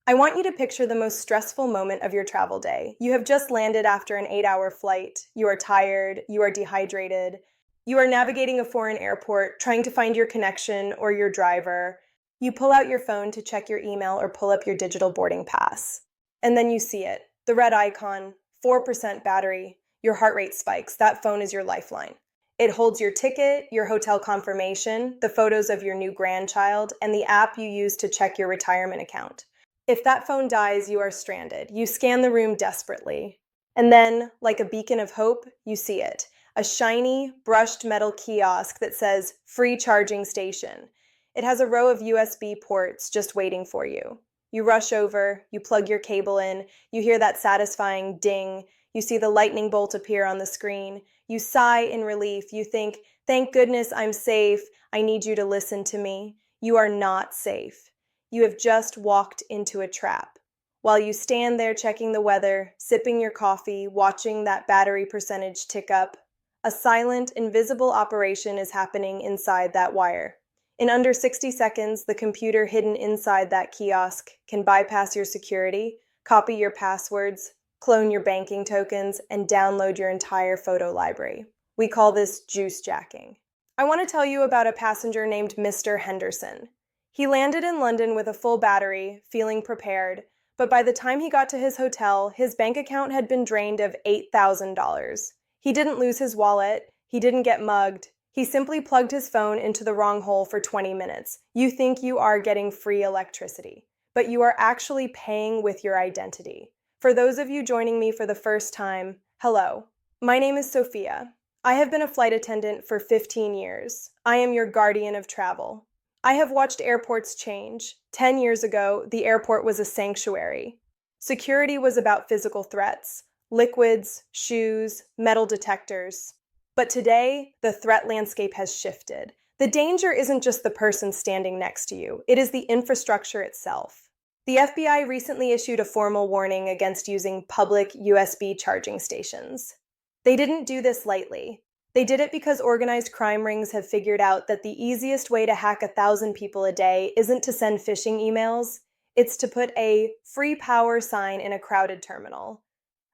I want you to picture the most stressful moment of your travel day. You have just landed after an 8-hour flight. You are tired. You are dehydrated. You are navigating a foreign airport, trying to find your connection or your driver. You pull out your phone to check your email or pull up your digital boarding pass. And then you see it. The red icon, 4% battery. Your heart rate spikes. That phone is your lifeline. It holds your ticket, your hotel confirmation, the photos of your new grandchild, and the app you use to check your retirement account. If that phone dies, you are stranded. You scan the room desperately. And then, like a beacon of hope, you see it. A shiny, brushed metal kiosk that says, "Free charging station." It has a row of USB ports just waiting for you. You rush over, you plug your cable in, you hear that satisfying ding, you see the lightning bolt appear on the screen. You sigh in relief. You think, "Thank goodness I'm safe. I need you to listen to me." You are not safe. You have just walked into a trap. While you stand there checking the weather, sipping your coffee, watching that battery percentage tick up, a silent, invisible operation is happening inside that wire. In under 60 seconds, the computer hidden inside that kiosk can bypass your security, copy your passwords, clone your banking tokens, and download your entire photo library. We call this juice jacking. I want to tell you about a passenger named Mr. Henderson. He landed in London with a full battery, feeling prepared, but by the time he got to his hotel, his bank account had been drained of $8,000. He didn't lose his wallet, he didn't get mugged, he simply plugged his phone into the wrong hole for 20 minutes. You think you are getting free electricity, but you are actually paying with your identity. For those of you joining me for the first time, hello. My name is Sophia. I have been a flight attendant for 15 years. I am your guardian of travel. I have watched airports change. 10 years ago, the airport was a sanctuary. Security was about physical threats, liquids, shoes, metal detectors. But today, the threat landscape has shifted. The danger isn't just the person standing next to you, it is the infrastructure itself. The FBI recently issued a formal warning against using public USB charging stations. They didn't do this lightly. They did it because organized crime rings have figured out that the easiest way to hack 1,000 people a day isn't to send phishing emails, it's to put a free power sign in a crowded terminal.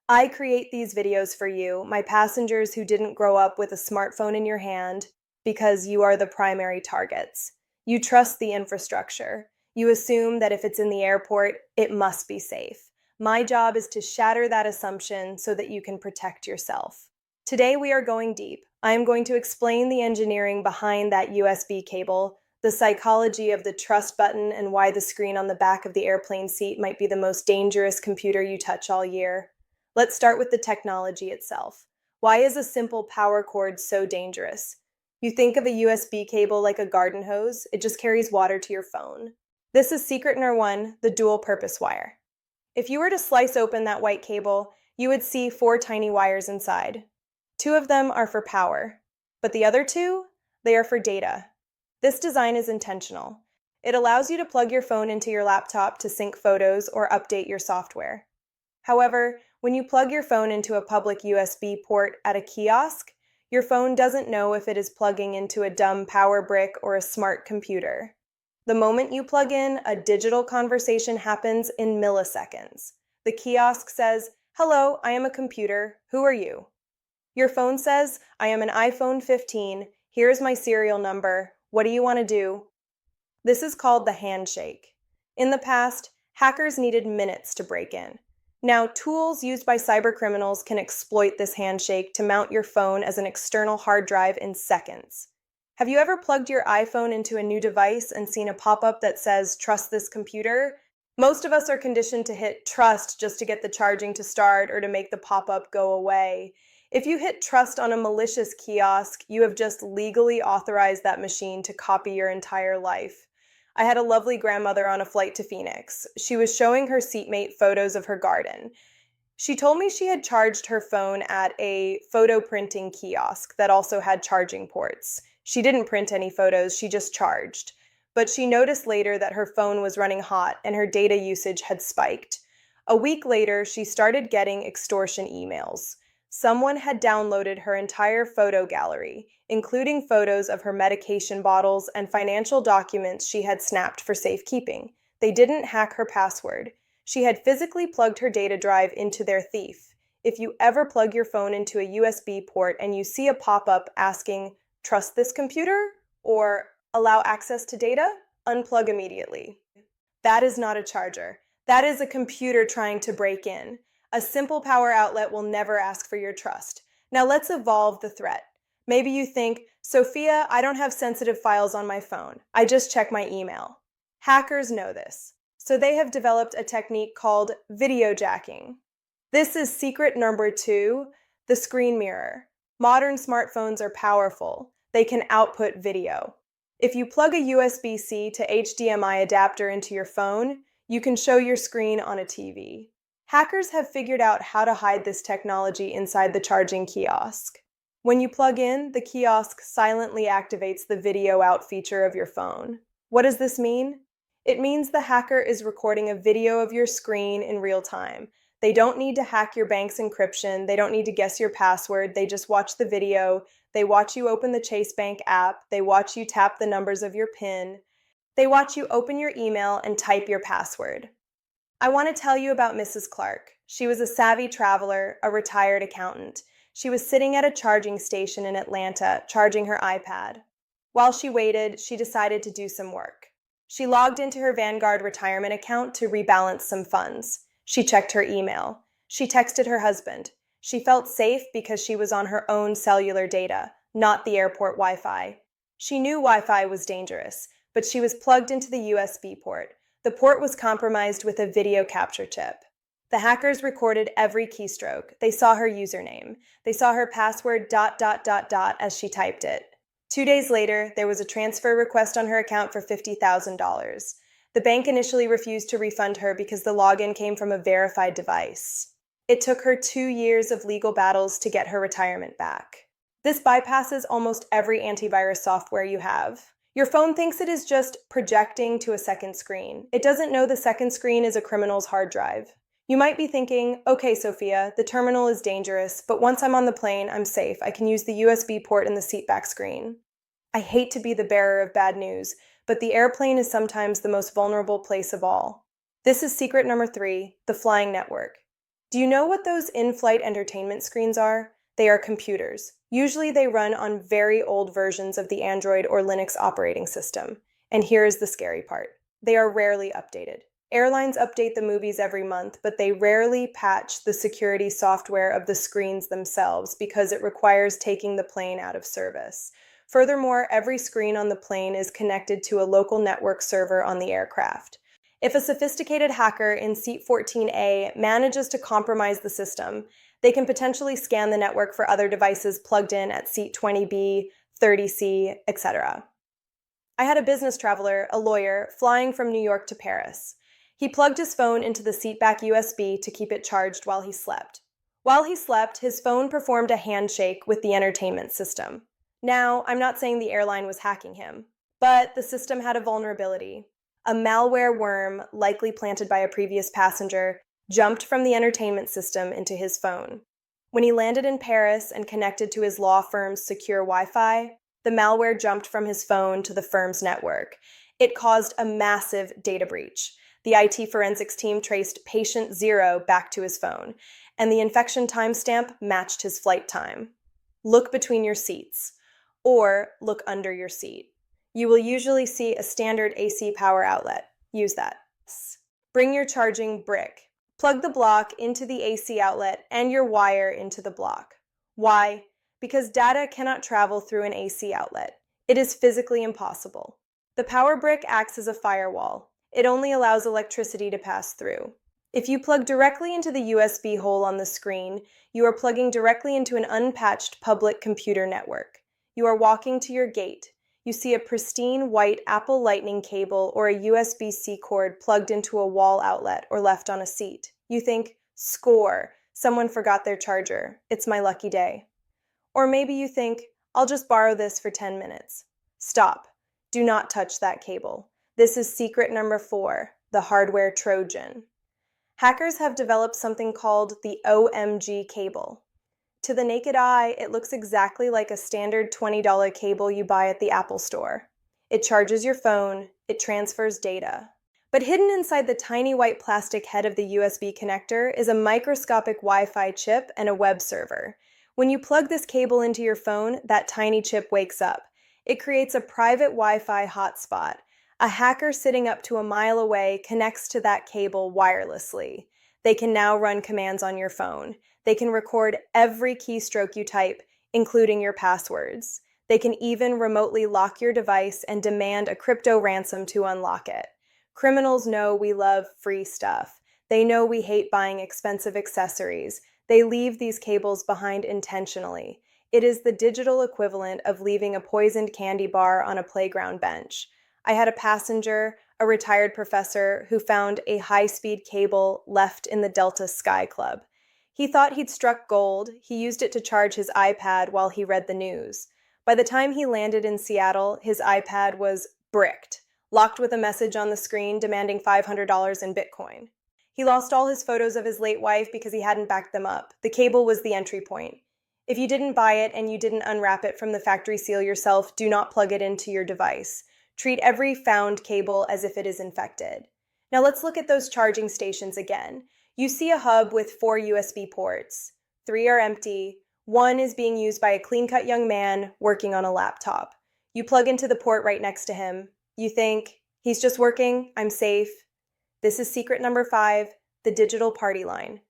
I create these videos for you, my passengers who didn't grow up with a smartphone in your hand, because you are the primary targets. You trust the infrastructure. You assume that if it's in the airport, it must be safe. My job is to shatter that assumption so that you can protect yourself. Today we are going deep. I am going to explain the engineering behind that USB cable, the psychology of the trust button, and why the screen on the back of the airplane seat might be the most dangerous computer you touch all year. Let's start with the technology itself. Why is a simple power cord so dangerous? You think of a USB cable like a garden hose, it just carries water to your phone. This is secret number one, the dual-purpose wire. If you were to slice open that white cable, you would see 4 tiny wires inside. 2 of them are for power, but the other 2, they are for data. This design is intentional. It allows you to plug your phone into your laptop to sync photos or update your software. However, when you plug your phone into a public USB port at a kiosk, your phone doesn't know if it is plugging into a dumb power brick or a smart computer. The moment you plug in, a digital conversation happens in milliseconds. The kiosk says, "Hello, I am a computer. Who are you?" Your phone says, "I am an iPhone 15. Here's my serial number. What do you want to do?" This is called the handshake. In the past, hackers needed minutes to break in. Now, tools used by cybercriminals can exploit this handshake to mount your phone as an external hard drive in seconds. Have you ever plugged your iPhone into a new device and seen a pop-up that says, "Trust this computer"? Most of us are conditioned to hit trust just to get the charging to start or to make the pop-up go away. If you hit trust on a malicious kiosk, you have just legally authorized that machine to copy your entire life. I had a lovely grandmother on a flight to Phoenix. She was showing her seatmate photos of her garden. She told me she had charged her phone at a photo printing kiosk that also had charging ports. She didn't print any photos, she just charged. But she noticed later that her phone was running hot and her data usage had spiked. A week later, she started getting extortion emails. Someone had downloaded her entire photo gallery, including photos of her medication bottles and financial documents she had snapped for safekeeping. They didn't hack her password. She had physically plugged her data drive into their thief. If you ever plug your phone into a USB port and you see a pop-up asking, "Trust this computer?" or "Allow access to data?" unplug immediately. That is not a charger. That is a computer trying to break in. A simple power outlet will never ask for your trust. Now let's evolve the threat. Maybe you think, "Sophia, I don't have sensitive files on my phone. I just check my email." Hackers know this, so they have developed a technique called videojacking. This is secret number 2, the screen mirror. Modern smartphones are powerful. They can output video. If you plug a USB-C to HDMI adapter into your phone, you can show your screen on a TV. Hackers have figured out how to hide this technology inside the charging kiosk. When you plug in, the kiosk silently activates the video out feature of your phone. What does this mean? It means the hacker is recording a video of your screen in real time. They don't need to hack your bank's encryption. They don't need to guess your password. They just watch the video. They watch you open the Chase Bank app. They watch you tap the numbers of your PIN. They watch you open your email and type your password. I want to tell you about Mrs. Clark. She was a savvy traveler, a retired accountant. She was sitting at a charging station in Atlanta, charging her iPad. While she waited, she decided to do some work. She logged into her Vanguard retirement account to rebalance some funds. She checked her email. She texted her husband. She felt safe because she was on her own cellular data, not the airport Wi-Fi. She knew Wi-Fi was dangerous, but she was plugged into the USB port. The port was compromised with a video capture chip. The hackers recorded every keystroke. They saw her username. They saw her password ... as she typed it. 2 days later, there was a transfer request on her account for $50,000. The bank initially refused to refund her because the login came from a verified device. It took her 2 years of legal battles to get her retirement back. This bypasses almost every antivirus software you have. Your phone thinks it is just projecting to a second screen. It doesn't know the second screen is a criminal's hard drive. You might be thinking, "Okay, Sophia, the terminal is dangerous, but once I'm on the plane, I'm safe. I can use the USB port in the seatback screen." I hate to be the bearer of bad news, but the airplane is sometimes the most vulnerable place of all. This is secret number 3, the flying network. Do you know what those in-flight entertainment screens are? They are computers. Usually they run on very old versions of the Android or Linux operating system. And here is the scary part. They are rarely updated. Airlines update the movies every month, but they rarely patch the security software of the screens themselves because it requires taking the plane out of service. Furthermore, every screen on the plane is connected to a local network server on the aircraft. If a sophisticated hacker in seat 14A manages to compromise the system, they can potentially scan the network for other devices plugged in at seat 20B, 30C, etc. I had a business traveler, a lawyer, flying from New York to Paris. He plugged his phone into the seatback USB to keep it charged while he slept. While he slept, his phone performed a handshake with the entertainment system. Now, I'm not saying the airline was hacking him, but the system had a vulnerability. A malware worm, likely planted by a previous passenger, jumped from the entertainment system into his phone. When he landed in Paris and connected to his law firm's secure Wi-Fi, the malware jumped from his phone to the firm's network. It caused a massive data breach. The IT forensics team traced patient 0 back to his phone, and the infection timestamp matched his flight time. Look between your seats, or look under your seat. You will usually see a standard AC power outlet. Use that. Bring your charging brick. Plug the block into the AC outlet and your wire into the block. Why? Because data cannot travel through an AC outlet. It is physically impossible. The power brick acts as a firewall. It only allows electricity to pass through. If you plug directly into the USB hole on the screen, you are plugging directly into an unpatched public computer network. You are walking to your gate. You see a pristine white Apple Lightning cable or a USB-C cord plugged into a wall outlet or left on a seat. You think, "Score, someone forgot their charger. It's my lucky day." Or maybe you think, "I'll just borrow this for 10 minutes. Stop. Do not touch that cable. This is secret number 4, the hardware Trojan. Hackers have developed something called the O.MG Cable. To the naked eye, it looks exactly like a standard $20 cable you buy at the Apple Store. It charges your phone, it transfers data. But hidden inside the tiny white plastic head of the USB connector is a microscopic Wi-Fi chip and a web server. When you plug this cable into your phone, that tiny chip wakes up. It creates a private Wi-Fi hotspot. A hacker sitting up to a mile away connects to that cable wirelessly. They can now run commands on your phone. They can record every keystroke you type, including your passwords. They can even remotely lock your device and demand a crypto ransom to unlock it. Criminals know we love free stuff. They know we hate buying expensive accessories. They leave these cables behind intentionally. It is the digital equivalent of leaving a poisoned candy bar on a playground bench. I had a passenger, a retired professor, who found a high-speed cable left in the Delta Sky Club. He thought he'd struck gold. He used it to charge his iPad while he read the news. By the time he landed in Seattle, his iPad was bricked, locked with a message on the screen demanding $500 in Bitcoin. He lost all his photos of his late wife because he hadn't backed them up. The cable was the entry point. If you didn't buy it and you didn't unwrap it from the factory seal yourself, do not plug it into your device. Treat every found cable as if it is infected. Now let's look at those charging stations again. You see a hub with 4 USB ports. 3 are empty. 1 is being used by a clean-cut young man working on a laptop. You plug into the port right next to him. You think, he's just working, I'm safe. This is secret number 5, the digital party line.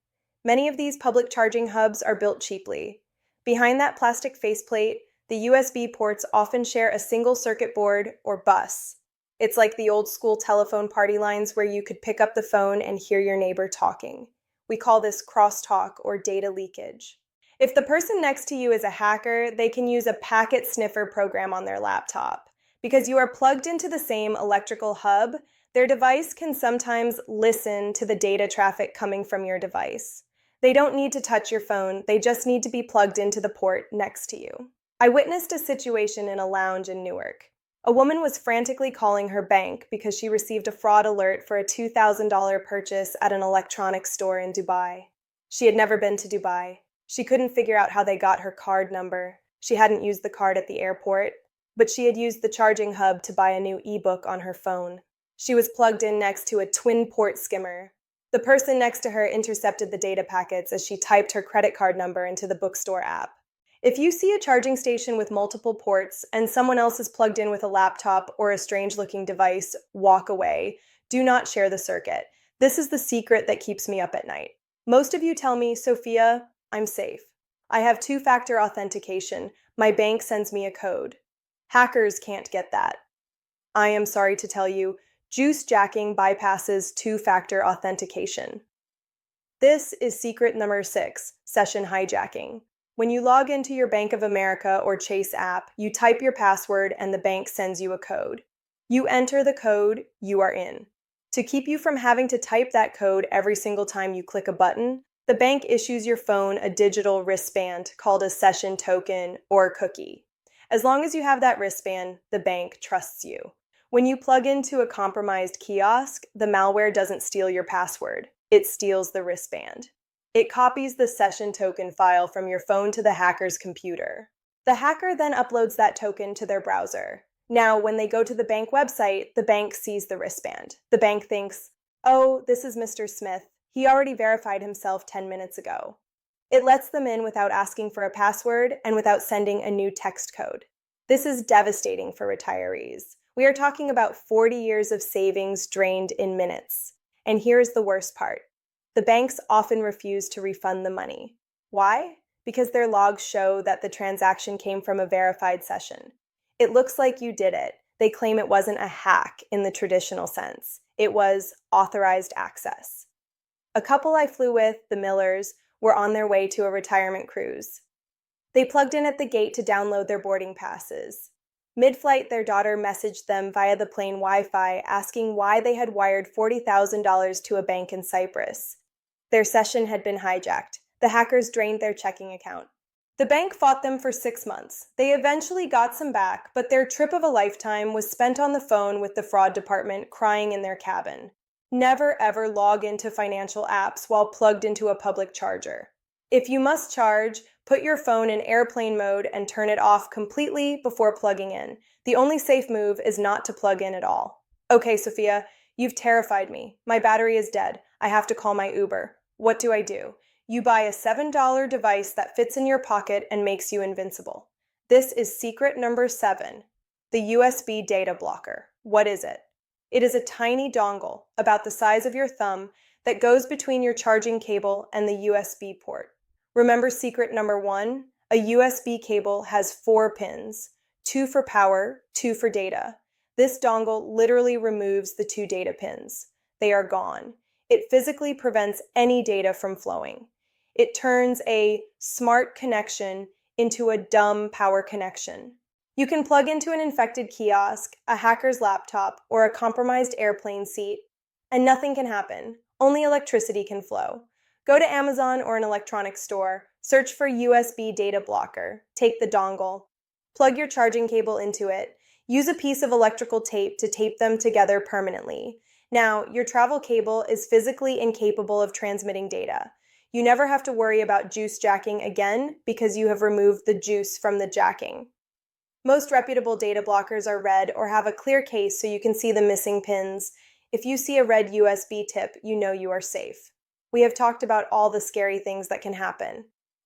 Many of these public charging hubs are built cheaply. Behind that plastic faceplate, the USB ports often share a single circuit board or bus. It's like the old school telephone party lines where you could pick up the phone and hear your neighbor talking. We call this crosstalk or data leakage. If the person next to you is a hacker, they can use a packet sniffer program on their laptop. Because you are plugged into the same electrical hub, their device can sometimes listen to the data traffic coming from your device. They don't need to touch your phone, they just need to be plugged into the port next to you. I witnessed a situation in a lounge in Newark. A woman was frantically calling her bank because she received a fraud alert for a $2,000 purchase at an electronics store in Dubai. She had never been to Dubai. She couldn't figure out how they got her card number. She hadn't used the card at the airport, but she had used the charging hub to buy a new ebook on her phone. She was plugged in next to a twin-port skimmer. The person next to her intercepted the data packets as she typed her credit card number into the bookstore app. If you see a charging station with multiple ports and someone else is plugged in with a laptop or a strange-looking device, walk away. Do not share the circuit. This is the secret that keeps me up at night. Most of you tell me, Sophia, I'm safe. I have 2-factor authentication. My bank sends me a code. Hackers can't get that. I am sorry to tell you, juice jacking bypasses 2-factor authentication. This is secret number 6, session hijacking. When you log into your Bank of America or Chase app, you type your password and the bank sends you a code. You enter the code, you are in. To keep you from having to type that code every single time you click a button, the bank issues your phone a digital wristband called a session token or cookie. As long as you have that wristband, the bank trusts you. When you plug into a compromised kiosk, the malware doesn't steal your password. It steals the wristband. It copies the session token file from your phone to the hacker's computer. The hacker then uploads that token to their browser. Now, when they go to the bank website, the bank sees the wristband. The bank thinks, oh, this is Mr. Smith. He already verified himself 10 minutes ago. It lets them in without asking for a password and without sending a new text code. This is devastating for retirees. We are talking about 40 years of savings drained in minutes. And here's the worst part. The banks often refuse to refund the money. Why? Because their logs show that the transaction came from a verified session. It looks like you did it. They claim it wasn't a hack in the traditional sense. It was authorized access. A couple I flew with, the Millers, were on their way to a retirement cruise. They plugged in at the gate to download their boarding passes. Mid-flight, their daughter messaged them via the plane Wi-Fi asking why they had wired $40,000 to a bank in Cyprus. Their session had been hijacked. The hackers drained their checking account. The bank fought them for 6 months. They eventually got some back, but their trip of a lifetime was spent on the phone with the fraud department crying in their cabin. Never ever log into financial apps while plugged into a public charger. If you must charge, put your phone in airplane mode and turn it off completely before plugging in. The only safe move is not to plug in at all. Okay, Sophia, You've terrified me. My battery is dead. I have to call my Uber. What do? You buy a $7 device that fits in your pocket and makes you invincible. This is secret number 7, the USB data blocker. What is it? It is a tiny dongle, about the size of your thumb, that goes between your charging cable and the USB port. Remember secret number 1? A USB cable has 4 pins, 2 for power, 2 for data. This dongle literally removes the 2 data pins. They are gone. It physically prevents any data from flowing. It turns a smart connection into a dumb power connection. You can plug into an infected kiosk, a hacker's laptop, or a compromised airplane seat, and nothing can happen. Only electricity can flow. Go to Amazon or an electronics store, search for USB data blocker, take the dongle, plug your charging cable into it, use a piece of electrical tape to tape them together permanently. Now, your travel cable is physically incapable of transmitting data. You never have to worry about juice jacking again because you have removed the juice from the jacking. Most reputable data blockers are red or have a clear case so you can see the missing pins. If you see a red USB tip, you know you are safe. We have talked about all the scary things that can happen.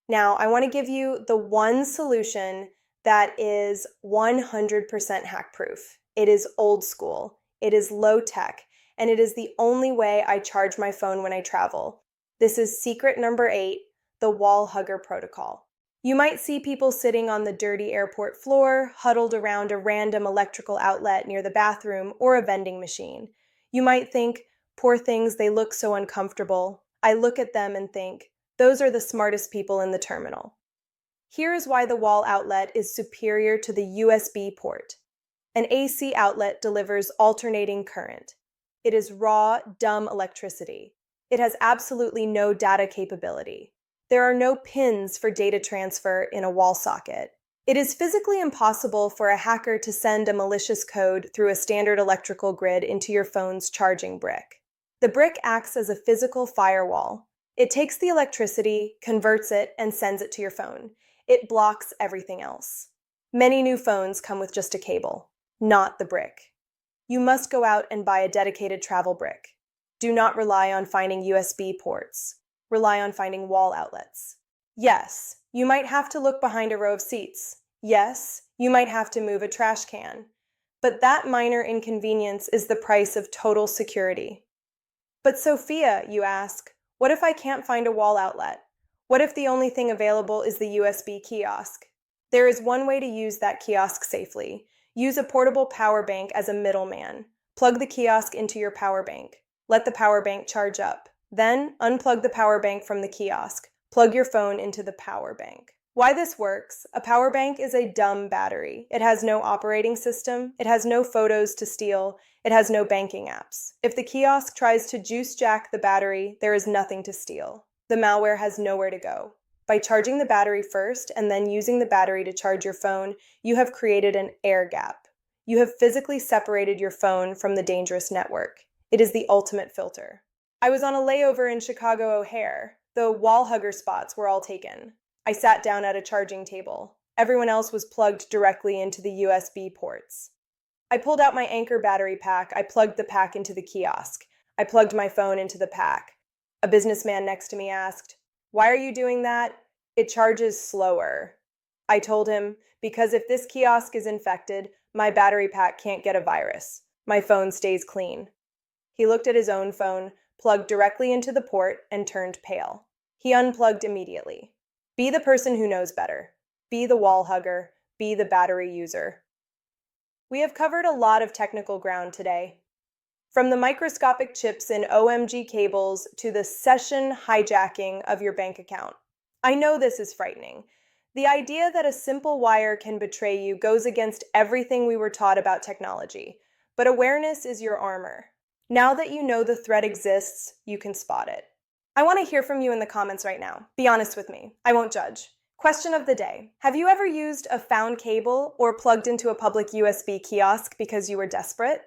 Now, I want to give you the one solution that is 100% hack-proof. It is old school, it is low-tech, and it is the only way I charge my phone when I travel. This is secret number 8, the wall hugger protocol. You might see people sitting on the dirty airport floor, huddled around a random electrical outlet near the bathroom or a vending machine. You might think, poor things, they look so uncomfortable. I look at them and think, those are the smartest people in the terminal. Here is why the wall outlet is superior to the USB port. An AC outlet delivers alternating current. It is raw, dumb electricity. It has absolutely no data capability. There are no pins for data transfer in a wall socket. It is physically impossible for a hacker to send a malicious code through a standard electrical grid into your phone's charging brick. The brick acts as a physical firewall. It takes the electricity, converts it, and sends it to your phone. It blocks everything else. Many new phones come with just a cable, not the brick. You must go out and buy a dedicated travel brick. Do not rely on finding USB ports. Rely on finding wall outlets. Yes, you might have to look behind a row of seats. Yes, you might have to move a trash can. But that minor inconvenience is the price of total security. But Sophia, you ask, what if I can't find a wall outlet? What if the only thing available is the USB kiosk? There is one way to use that kiosk safely. Use a portable power bank as a middleman. Plug the kiosk into your power bank. Let the power bank charge up. Then, unplug the power bank from the kiosk. Plug your phone into the power bank. Why this works? A power bank is a dumb battery. It has no operating system. It has no photos to steal. It has no banking apps. If the kiosk tries to juice jack the battery, there is nothing to steal. The malware has nowhere to go. By charging the battery first and then using the battery to charge your phone, you have created an air gap. You have physically separated your phone from the dangerous network. It is the ultimate filter. I was on a layover in Chicago O'Hare. The wall hugger spots were all taken. I sat down at a charging table. Everyone else was plugged directly into the USB ports. I pulled out my Anchor battery pack. I plugged the pack into the kiosk. I plugged my phone into the pack. A businessman next to me asked, "Why are you doing that?" "It charges slower." I told him, "Because if this kiosk is infected, my battery pack can't get a virus. My phone stays clean." He looked at his own phone, plugged directly into the port, and turned pale. He unplugged immediately. Be the person who knows better. Be the wall hugger. Be the battery user. We have covered a lot of technical ground today. From the microscopic chips in O.MG cables to the session hijacking of your bank account. I know this is frightening. The idea that a simple wire can betray you goes against everything we were taught about technology, but awareness is your armor. Now that you know the threat exists, you can spot it. I want to hear from you in the comments right now. Be honest with me. I won't judge. Question of the day. Have you ever used a found cable or plugged into a public USB kiosk because you were desperate?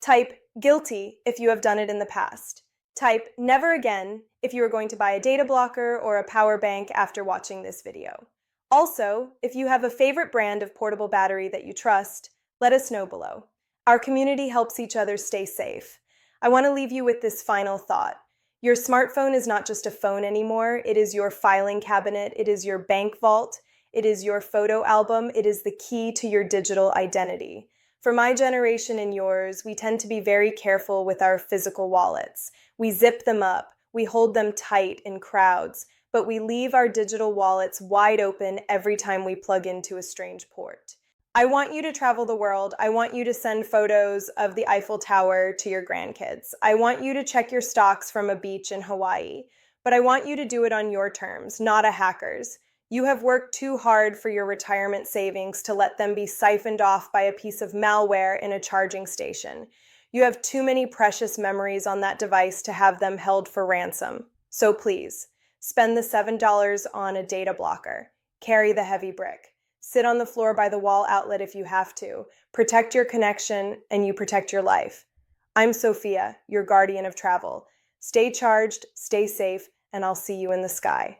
Type guilty if you have done it in the past. Type never again if you are going to buy a data blocker or a power bank after watching this video. Also, if you have a favorite brand of portable battery that you trust, let us know below. Our community helps each other stay safe. I want to leave you with this final thought. Your smartphone is not just a phone anymore. It is your filing cabinet. It is your bank vault. It is your photo album. It is the key to your digital identity. For my generation and yours, we tend to be very careful with our physical wallets. We zip them up. We hold them tight in crowds, but we leave our digital wallets wide open every time we plug into a strange port. I want you to travel the world. I want you to send photos of the Eiffel Tower to your grandkids. I want you to check your stocks from a beach in Hawaii, but I want you to do it on your terms, not a hacker's. You have worked too hard for your retirement savings to let them be siphoned off by a piece of malware in a charging station. You have too many precious memories on that device to have them held for ransom. So please, spend the $7 on a data blocker. Carry the heavy brick. Sit on the floor by the wall outlet if you have to. Protect your connection and you protect your life. I'm Sophia, your guardian of travel. Stay charged, stay safe, and I'll see you in the sky.